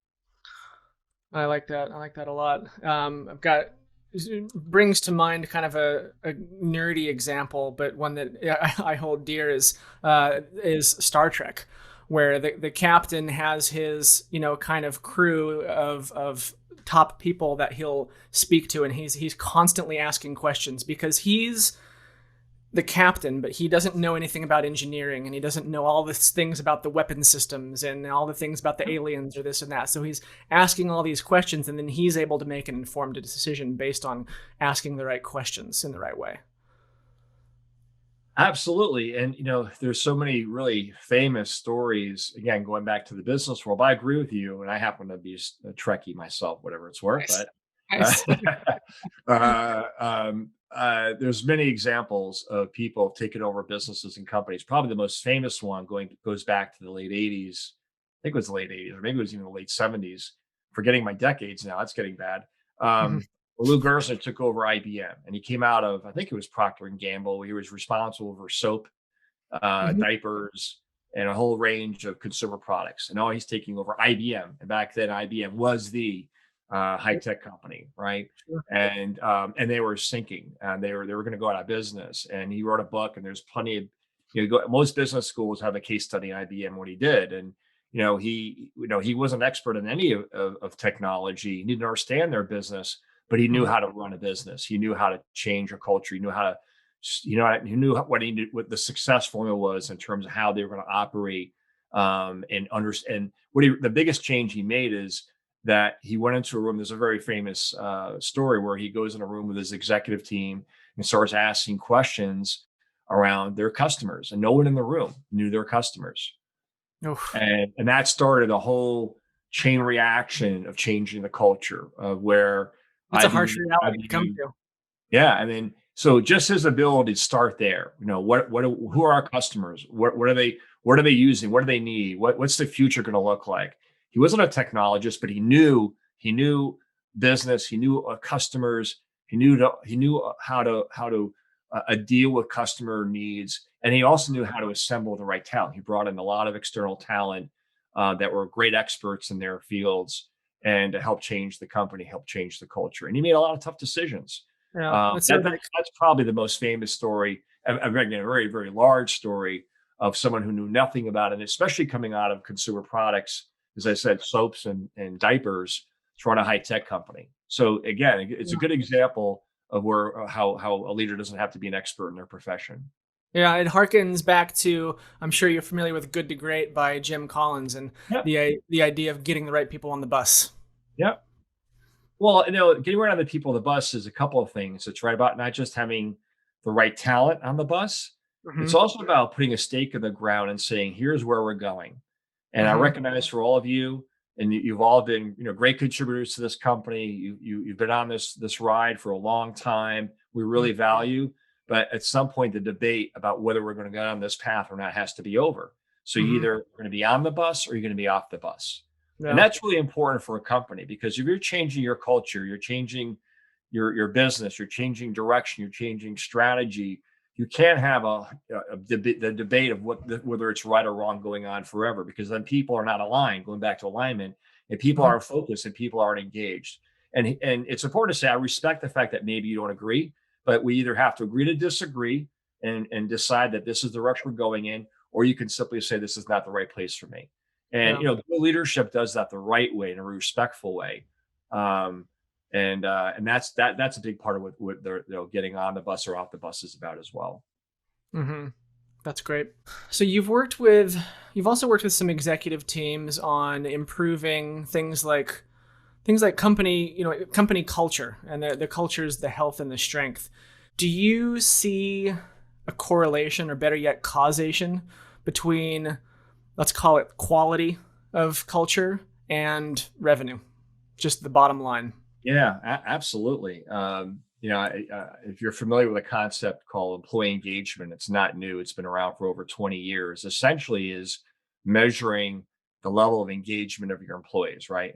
I like that. I like that a lot. I've got brings to mind kind of a nerdy example, but one that I hold dear is Star Trek, where the captain has his kind of crew of top people that he'll speak to, and he's constantly asking questions because he's the captain, but he doesn't know anything about engineering and he doesn't know all the things about the weapon systems and all the things about the aliens or this and that. So he's asking all these questions and then he's able to make an informed decision based on asking the right questions in the right way. Absolutely. And there's so many really famous stories, again, going back to the business world. I agree with you, and I happen to be a Trekkie myself, whatever it's worth. Nice. But uh, Nice. there's many examples of people taking over businesses and companies. Probably the most famous one goes back to the late 80s. I think it was the late 80s, or maybe it was even the late 70s. Forgetting my decades now. That's getting bad. Hmm. Um, Lou Gerstner took over IBM, and he came out of, I think it was Procter and Gamble. He was responsible for soap, Hmm. diapers, and a whole range of consumer products. And now he's taking over IBM. And back then, IBM was the high tech company, right? Sure. And they were sinking, and they were going to go out of business. And he wrote a book, and there's plenty of most business schools have a case study on IBM what he did, and he wasn't an expert in any of technology. He didn't understand their business, but he knew Hmm. how to run a business. He knew how to change a culture. He knew how to he knew what the success formula was in terms of how they were going to operate, and understand the biggest change he made is that he went into a room. There's a very famous story where he goes in a room with his executive team and starts asking questions around their customers, and no one in the room knew their customers, Oof. and that started a whole chain reaction of changing the culture of where That's a harsh reality to come IBM. to. Yeah, and then so just his ability to start there. Who are our customers? What are they using? What do they need? What's the future going to look like? He wasn't a technologist, but he knew business. He knew customers. He knew how to deal with customer needs, and he also knew how to assemble the right talent. He brought in a lot of external talent that were great experts in their fields, and to help change the company, help change the culture. And he made a lot of tough decisions. Yeah, That's probably the most famous story. I'm bringing a very, very large story of someone who knew nothing about it, especially coming out of consumer products, as I said, soaps and diapers, to run a high tech company. So again, it's a good example of where how a leader doesn't have to be an expert in their profession. Yeah, it harkens back to, I'm sure you're familiar with Good to Great by Jim Collins, and Yep. the idea of getting the right people on the bus. Yep. Well, getting around the people on the bus is a couple of things. It's right about not just having the right talent on the bus. It's Hmm. also about putting a stake in the ground and saying, "Here's where we're going." And I Hmm. recognize for all of you, and you've all been, great contributors to this company. You've been on this ride for a long time. We really value, but at some point, the debate about whether we're going to go on this path or not has to be over. So you Hmm. either going to be on the bus or you're going to be off the bus. And Yeah. that's really important for a company because if you're changing your culture, you're changing your business, you're changing direction, you're changing strategy. You can't have the debate of whether it's right or wrong going on forever because then people are not aligned. Going back to alignment, and people Hmm. aren't focused and people aren't engaged. And it's important to say I respect the fact that maybe you don't agree, but we either have to agree to disagree and decide that this is the direction we're going in, or you can simply say this is not the right place for me. And Yeah. good leadership does that the right way in a respectful way. Um, and that's a big part of what they're getting on the bus or off the bus is about as well. Hmm. That's great. So you've also worked with some executive teams on improving things like company culture, and the culture is the health and the strength. Do you see a correlation, or better yet, causation between, let's call it, quality of culture and revenue? Just the bottom line. Yeah, absolutely. If you're familiar with a concept called employee engagement, it's not new. It's been around for over 20 years. Essentially, is measuring the level of engagement of your employees, right?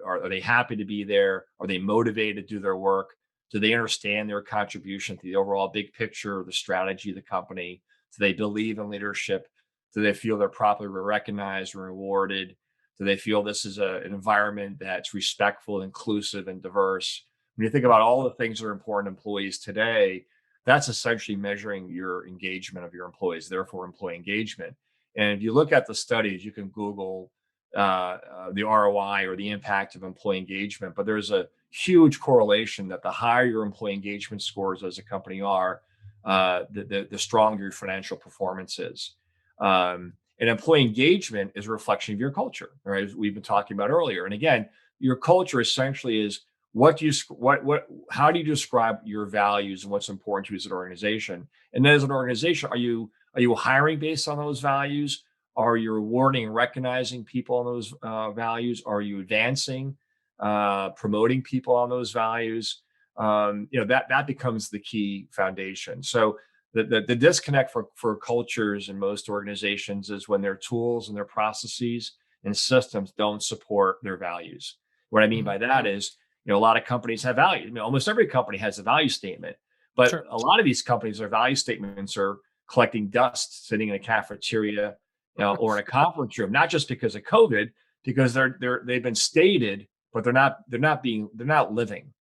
Are they happy to be there? Are they motivated to do their work? Do they understand their contribution to the overall big picture, the strategy of the company? Do they believe in leadership? Do they feel they're properly recognized and rewarded? Do they feel this is an environment that's respectful, inclusive, and diverse? When you think about all the things that are important to employees today, that's essentially measuring your engagement of your employees, therefore employee engagement. And if you look at the studies, you can Google the ROI or the impact of employee engagement, but there's a huge correlation that the higher your employee engagement scores as a company are, the stronger your financial performance is. And employee engagement is a reflection of your culture, right? As we've been talking about earlier. And again, your culture essentially is what do you what how do you describe your values and what's important to you as an organization? And then as an organization, are you hiring based on those values? Are you rewarding and recognizing people on those values? Are you advancing, promoting people on those values? That becomes the key foundation. So the disconnect for cultures in most organizations is when their tools and their processes and systems don't support their values. What I mean Mhm. by that is, a lot of companies have value. Almost every company has a value statement, but Sure. a lot of these companies, their value statements are collecting dust, sitting in a cafeteria, or in a conference room, not just because of COVID, because they've been stated, but they're not living,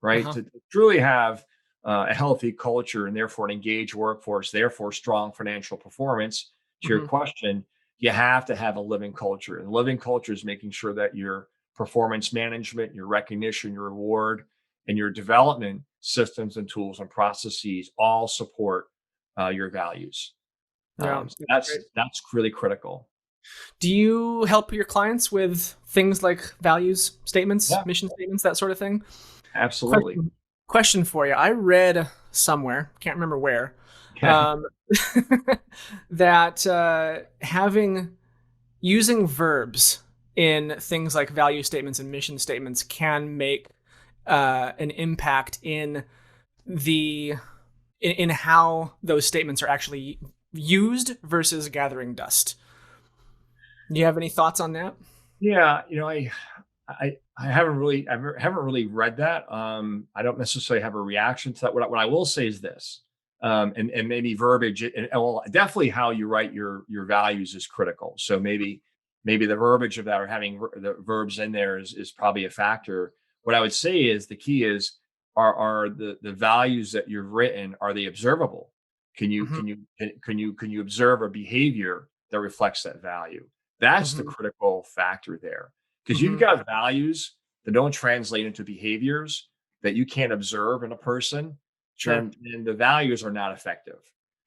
right? Uh-huh. To truly have a healthy culture and therefore an engaged workforce, therefore strong financial performance. To your Hmm. question, you have to have a living culture. And living culture is making sure that your performance management, your recognition, your reward, and your development systems and tools and processes all support your values. Yeah, So that's great. that's really critical. Do you help your clients with things like values statements, Yeah, mission statements, that sort of thing? absolutely. Question for you. I read somewhere, can't remember where, Okay. um, that having using verbs in things like value statements and mission statements can make an impact in the in how those statements are actually used versus gathering dust. Do you have any thoughts on that? Yeah, I haven't really read that. I don't necessarily have a reaction to that. What I will say is this, and maybe verbiage, and well, definitely how you write your values is critical. So maybe the verbiage of that or having the verbs in there is probably a factor. What I would say is the key is are the values that you've written, are they observable? Hmm. Can you observe a behavior that reflects that value? That's the Hmm. critical factor there. Because you've Hmm. got values that don't translate into behaviors that you can't observe in a person, Sure. then the values are not effective.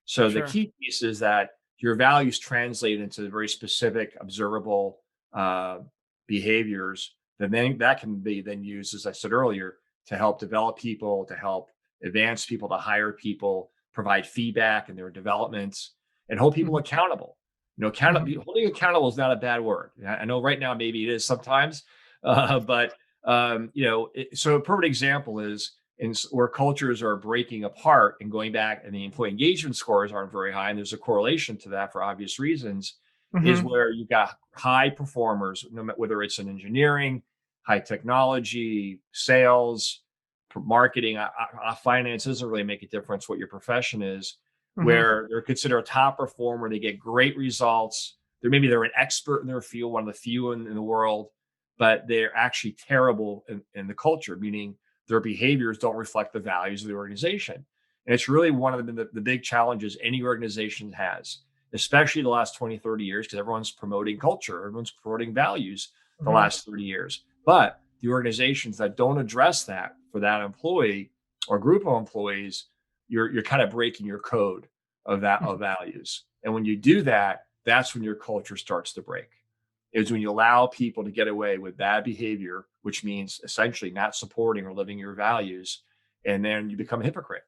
So the Sure. key piece is that your values translate into very specific, observable uh, behaviors. Then that can be then used, as I said earlier, to help develop people, to help advance people, to hire people, provide feedback in their developments, and hold people Hmm. accountable. Hmm. Holding accountable is not a bad word. I know right now maybe it is sometimes, but so a perfect example is where cultures are breaking apart and going back, and the employee engagement scores aren't very high, and there's a correlation to that for obvious reasons. Is Hmm. where you've got high performers, no matter whether it's in engineering, high technology, sales, marketing, finance doesn't really make a difference what your profession is, Hmm. where they're considered a top performer, they get great results. They're an expert in their field, one of the few in the world, but they're actually terrible in the culture, meaning their behaviors don't reflect the values of the organization. And it's really one of the big challenges any organization has, especially the last 20, 30 years, because everyone's promoting culture, everyone's promoting values the Hmm. last 30 years. But the organizations that don't address that for that employee or group of employees, you're kind of breaking your code of values. And when you do that, that's when your culture starts to break. Is when you allow people to get away with bad behavior, which means essentially not supporting or living your values, and then you become a hypocrite.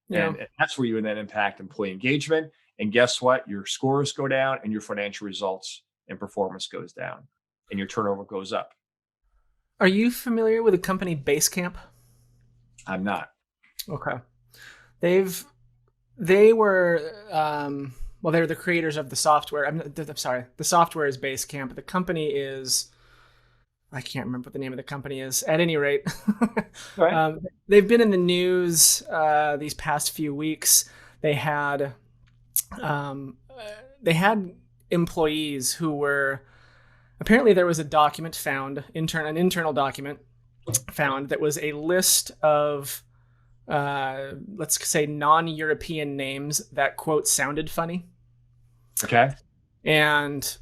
Yeah. And that's where you then impact employee engagement. And guess what? Your scores go down and your financial results and performance goes down and your turnover goes up. Are you familiar with the company Basecamp? I'm not. Okay. They've they were well, they're the creators of the software. I'm sorry, the software is Basecamp. The company is, I can't remember what the name of the company is. At any rate, All right. they've been in the news these past few weeks. They had um, they had employees who were, apparently there was a document found, an internal document found, that was a list of let's say non-European names that, quote, sounded funny. Okay. And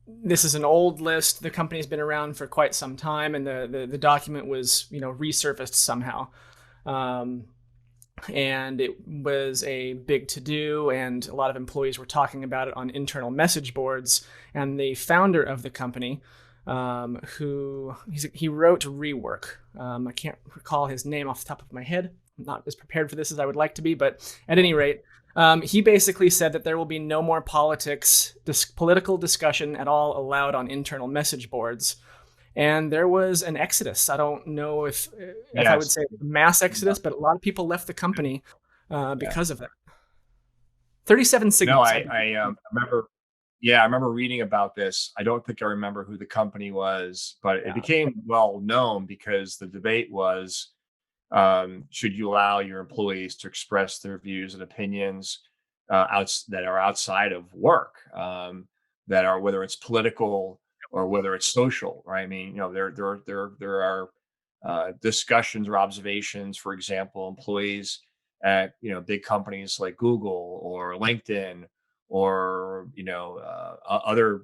this is an old list. The company's been around for quite some time, and the document was, resurfaced somehow. Um, and it was a big to do, and a lot of employees were talking about it on internal message boards. And the founder of the company, who he wrote Rework. I can't recall his name off the top of my head. I'm not as prepared for this as I would like to be, but at any rate, he basically said that there will be no more political discussion at all allowed on internal message boards. And there was an exodus. I don't know if I would Yes. say mass Yeah. exodus, but a lot of people left the company Yeah. because of that. 37 No, signals, I believe. remember. Yeah, I remember reading about this. I don't think I remember who the company was, but it Yeah. became well known because the debate was, should you allow your employees to express their views and opinions that are outside of work, that are whether it's political or whether it's social, right? I mean, there are discussions or observations, for example, employees at big companies like Google or LinkedIn or other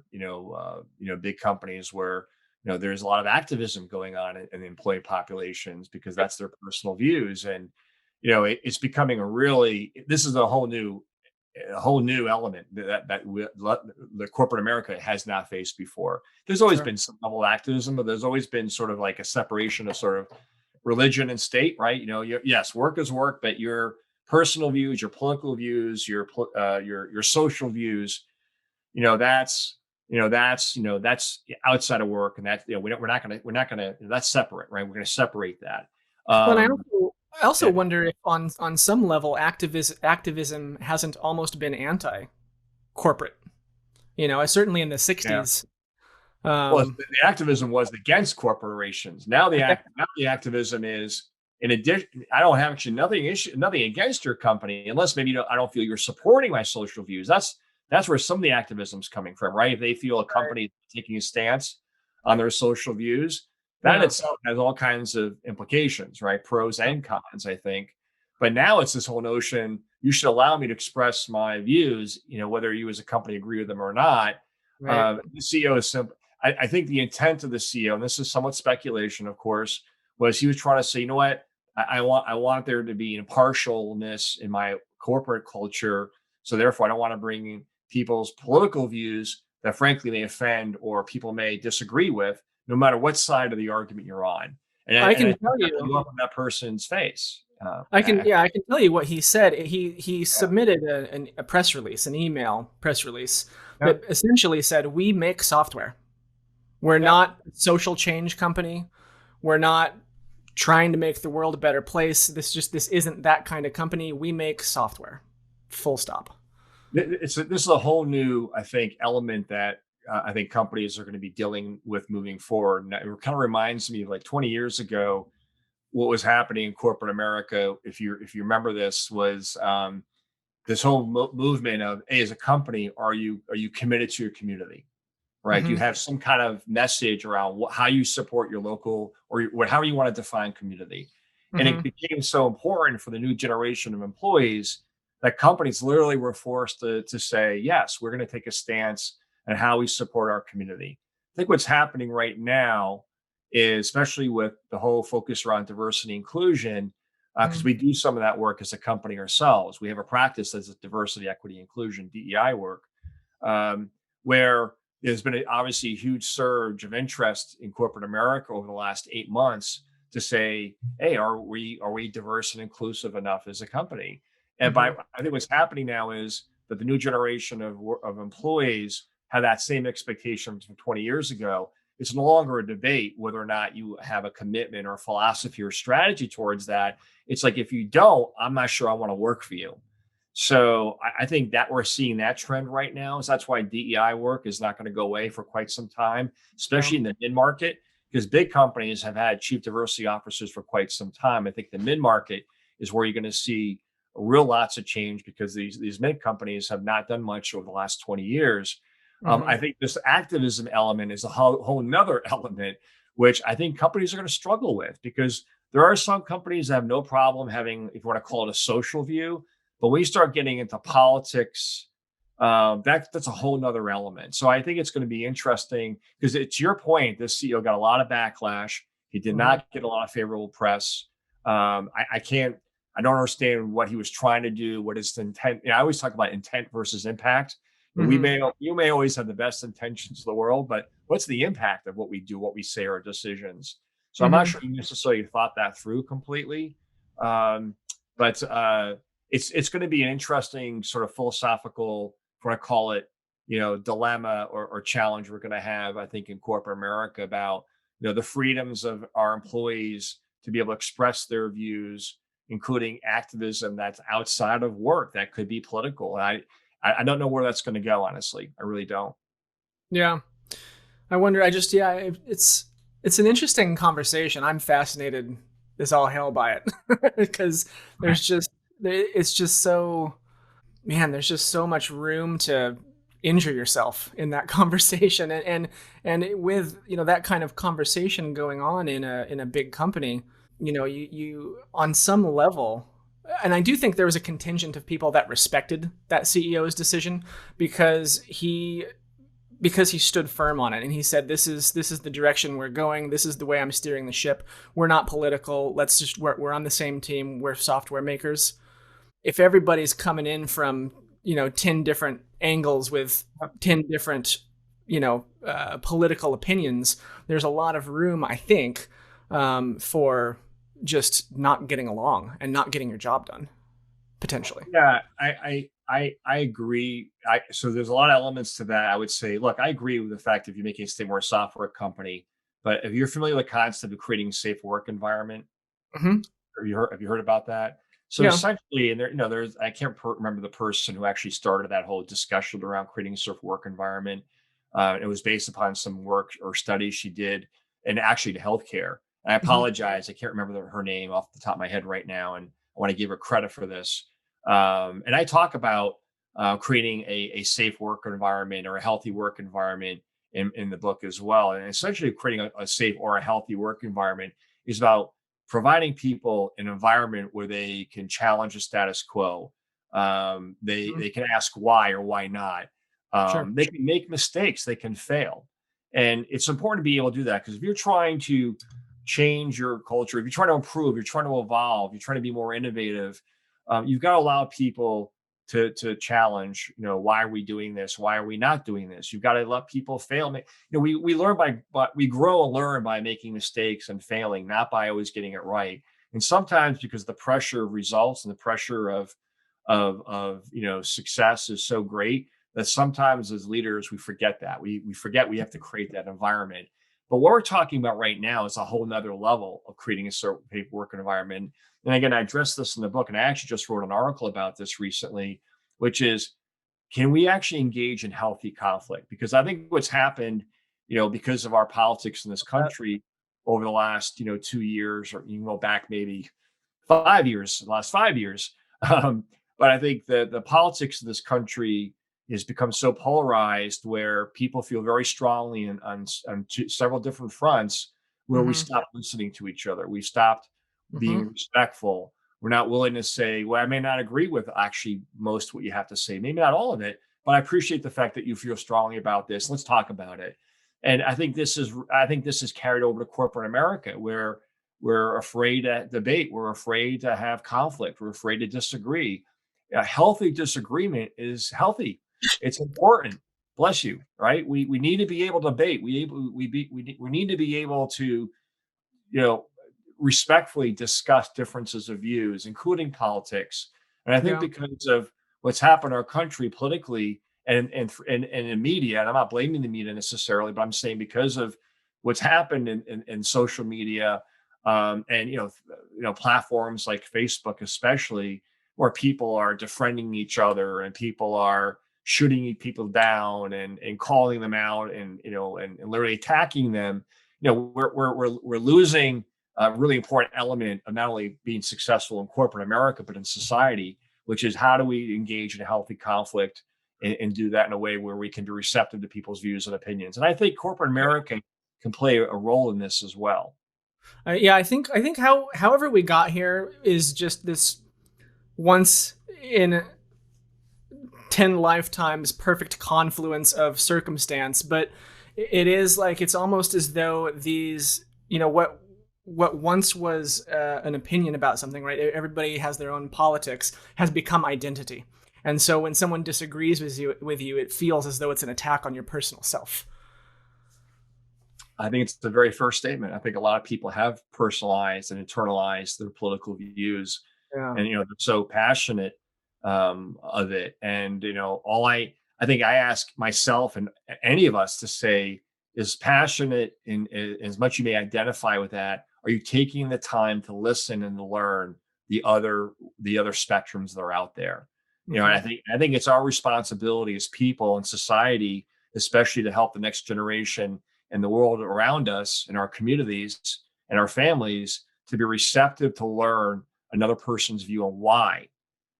big companies where there's a lot of activism going on in the employee populations because Yep. that's their personal views. And it's becoming a really, this is a whole new element that corporate America has not faced before. There's always Sure. been some level of activism, but there's always been sort of like a separation of sort of religion and state, right? Yes, work is work, but your personal views, your political views, your social views, that's outside of work, and that's we're not gonna that's separate, right? We're gonna separate that. Well, and Um, I also yeah, wonder if on some level activism hasn't almost been anti-corporate. Certainly in the yeah. '60s. Well, Um, the activism was against corporations. Now the activism is in addition. I don't have actually nothing against your company, unless maybe I don't feel you're supporting my social views. That's where some of the activism's coming from, right? If they feel a right. company is taking a stance on their social views, that in Yeah. itself has all kinds of implications, right? Pros Yeah. and cons, I think. But now it's this whole notion, you should allow me to express my views, whether you as a company agree with them or not. Right. The CEO is simple. I think the intent of the CEO, and this is somewhat speculation, of course, was he was trying to say, you know what, I want there to be impartialness in my corporate culture. So therefore, I don't want to bring in people's political views that frankly may offend or people may disagree with, no matter what side of the argument you're on. I And I can think tell that you. blew up in that person's face. I can, I, yeah, I can tell you what he said. He yeah, submitted a press release, an email press release yeah, that essentially said, "We make software. We're yeah. not a social change company. We're not trying to make the world a better place. This isn't that kind of company. We make software. Full stop." This is a whole new, I think, element that I think companies are going to be dealing with moving forward. And it kind of reminds me of like 20 years ago, what was happening in corporate America. If you remember this, was this whole movement of, hey, as a company, are you committed to your community? Right? Do you Hmm. have some kind of message around how you support your local, or how you want to define community? And it Hmm. became so important for the new generation of employees that companies literally were forced to say, yes, we're going to take a stance on how we support our community. I think what's happening right now is, especially with the whole focus around diversity and inclusion, because Hmm. we do some of that work as a company ourselves. We have a practice that's diversity, equity, inclusion, DEI work, um, where there's been obviously a huge surge of interest in corporate America over the last 8 months to say, hey, are we diverse and inclusive enough as a company? And by Hmm. I think what's happening now is that the new generation of employees have that same expectation from 20 years ago. It's no longer a debate whether or not you have a commitment or philosophy or strategy towards that. It's like, if you don't, I'm not sure I want to work for you. So I think that we're seeing that trend right now. So that's why DEI work is not going to go away for quite some time, Yeah. especially in the mid market, because big companies have had chief diversity officers for quite some time. I think the mid market is where you're going to see real lots of change, because these mid companies have not done much over the last 20 years. I Hmm. think this activism element is a whole nother element, which I think companies are going to struggle with, because there are some companies that have no problem having, if you want to call it, a social view, but when you start getting into politics, that's a whole nother element. So I think it's going to be interesting, because it's your point. This CEO got a lot of backlash. He did Hmm. not get a lot of favorable press. I can't. I don't understand what he was trying to do. What his intent? I always talk about intent versus impact. Hmm. You may always have the best intentions of the world, but what's the impact of what we do, what we say, our decisions? So I'm not Hmm. sure he necessarily thought that through completely. Um, but it's going to be an interesting sort of philosophical, if you want to call it, dilemma or challenge we're going to have, I think, in corporate America about, the freedoms of our employees to be able to express their views, including activism that's outside of work that could be political. And I don't know where that's going to go, honestly. I really don't. Yeah. I wonder. I just, yeah, it's an interesting conversation. I'm fascinated as all hell by it because there's just it's just so, man. There's just so much room to injure yourself in that conversation, and with that kind of conversation going on in a big company, you on some level. And I do think there was a contingent of people that respected that CEO's decision because he stood firm on it and he said, this is the direction we're going, this is the way I'm steering the ship, we're not political, we're on the same team, we're software makers. If everybody's coming in from 10 different angles with 10 different political opinions, there's a lot of room, I think, for just not getting along and not getting your job done, potentially. Yeah, I agree. So there's a lot of elements to that. I would say, look, I agree with the fact, if you're making a state more software company, but if you're familiar with the concept of creating a safe work environment, Hmm. have you heard about that? So Yeah. essentially, and there's I can't remember the person who actually started that whole discussion around creating a safe work environment. It was based upon some work or studies she did, and actually to healthcare. And I Hmm. apologize, I can't remember her name off the top of my head right now, and I want to give her credit for this. And I talk about creating a safe work environment or a healthy work environment in the book as well. And essentially, creating a safe or a healthy work environment is about providing people an environment where they can challenge the status quo. Mhm. They can ask why or why not. Sure. They can make mistakes. They can fail, and it's important to be able to do that, because if you're trying to change your culture, if you're trying to improve, you're trying to evolve, you're trying to be more innovative, you've got to allow people to challenge. Why are we doing this? Why are we not doing this? You've got to let people fail. We learn but we grow and learn by making mistakes and failing, not by always getting it right. And sometimes, because the pressure of results and the pressure of success is so great, that sometimes as leaders we forget that we forget we have to create that environment. But what we're talking about right now is a whole nother level of creating a certain work environment. And again, I addressed this in the book, and I actually just wrote an article about this recently, which is, can we actually engage in healthy conflict? Because I think what's happened, because of our politics in this country over the last, 2 years, or you can go back maybe 5 years, the last 5 years. Um, but I think the politics of this country has become so polarized, where people feel very strongly on several different fronts, where we Hmm. stopped listening to each other. We stopped Hmm. being respectful. We're not willing to say, well, I may not agree with actually most what you have to say, maybe not all of it, but I appreciate the fact that you feel strongly about this. Let's talk about it. And I think this is carried over to corporate America, where we're afraid to debate. We're afraid to have conflict. We're afraid to disagree. A healthy disagreement is healthy. It's important. Bless you. Right? We need to be able to debate. We need to be able to, you know, respectfully discuss differences of views, including politics. And I think Yeah. because of what's happened in our country politically and in media, and I'm not blaming the media necessarily, but I'm saying because of what's happened in social media, and platforms like Facebook, especially, where people are defriending each other and people are shooting people down and calling them out, and literally attacking them. We're losing a really important element of not only being successful in corporate America, but in society, which is, how do we engage in a healthy conflict, and do that in a way where we can be receptive to people's views and opinions. And I think corporate America can play a role in this as well. Yeah, I think however we got here is just this once in 10 lifetimes perfect confluence of circumstance, but it is like it's almost as though these, what once was an opinion about something, right? Everybody has their own politics, has become identity. And so when someone disagrees with you, it feels as though it's an attack on your personal self. I think it's the very first statement. I think a lot of people have personalized and internalized their political views, Yeah. and they're so passionate of it. And all I think I ask myself and any of us to say is, passionate in as much you may identify with that. Are you taking the time to listen and to learn the other spectrums that are out there? And Hmm. I think it's our responsibility as people and society, especially to help the next generation and the world around us and our communities and our families, to be receptive to learn another person's view on why.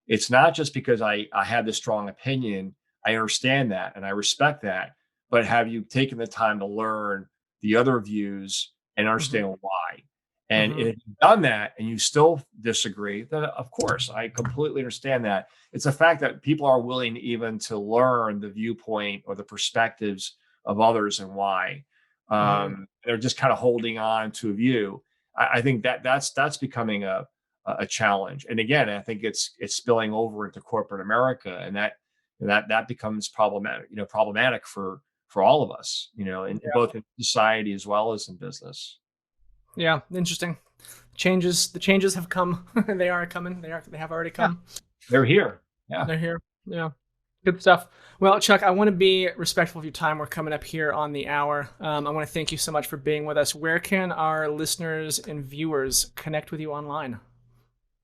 It's not just because I have this strong opinion. I understand that and I respect that. But have you taken the time to learn the other views and Hmm. understand why? And Hmm. if you've done that and you still disagree, then of course I completely understand that. It's a fact that people are willing even to learn the viewpoint or the perspectives of others and why. Hmm. They're just kind of holding on to a view. I think that's becoming a challenge. And again, I think it's spilling over into corporate America, and that becomes problematic for all of us, in both in society as well as in business. Yeah, interesting. The changes have come. They are coming. They have already Yeah, come. they're here. Yeah. They're here. Yeah. Good stuff. Well, Chuck, I want to be respectful of your time. We're coming up here on the hour. I want to thank you so much for being with us. Where can our listeners and viewers connect with you online?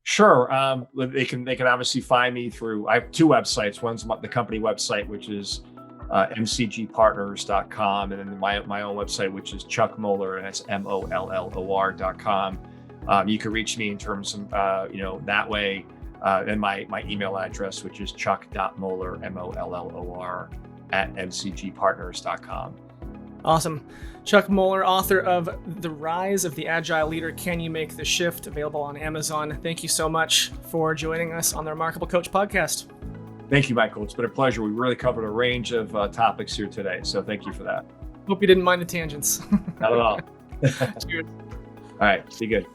Sure. They can obviously find me through. I have two websites. One's the company website, which is mcgpartners.com, and then my own website, which is Chuck Mollor, and that's mollor.com. You can reach me in terms of that way, and my email address, which is chuck.mollor, mollor, at mcgpartners.com. Awesome. Chuck Mollor, author of The Rise of the Agile Leader, Can You Make the Shift? Available on Amazon. Thank you so much for joining us on the Remarkable Coach podcast. Thank you, Michael. It's been a pleasure. We really covered a range of topics here today. So thank you for that. Hope you didn't mind the tangents. Not at all. Cheers. All right. Be good.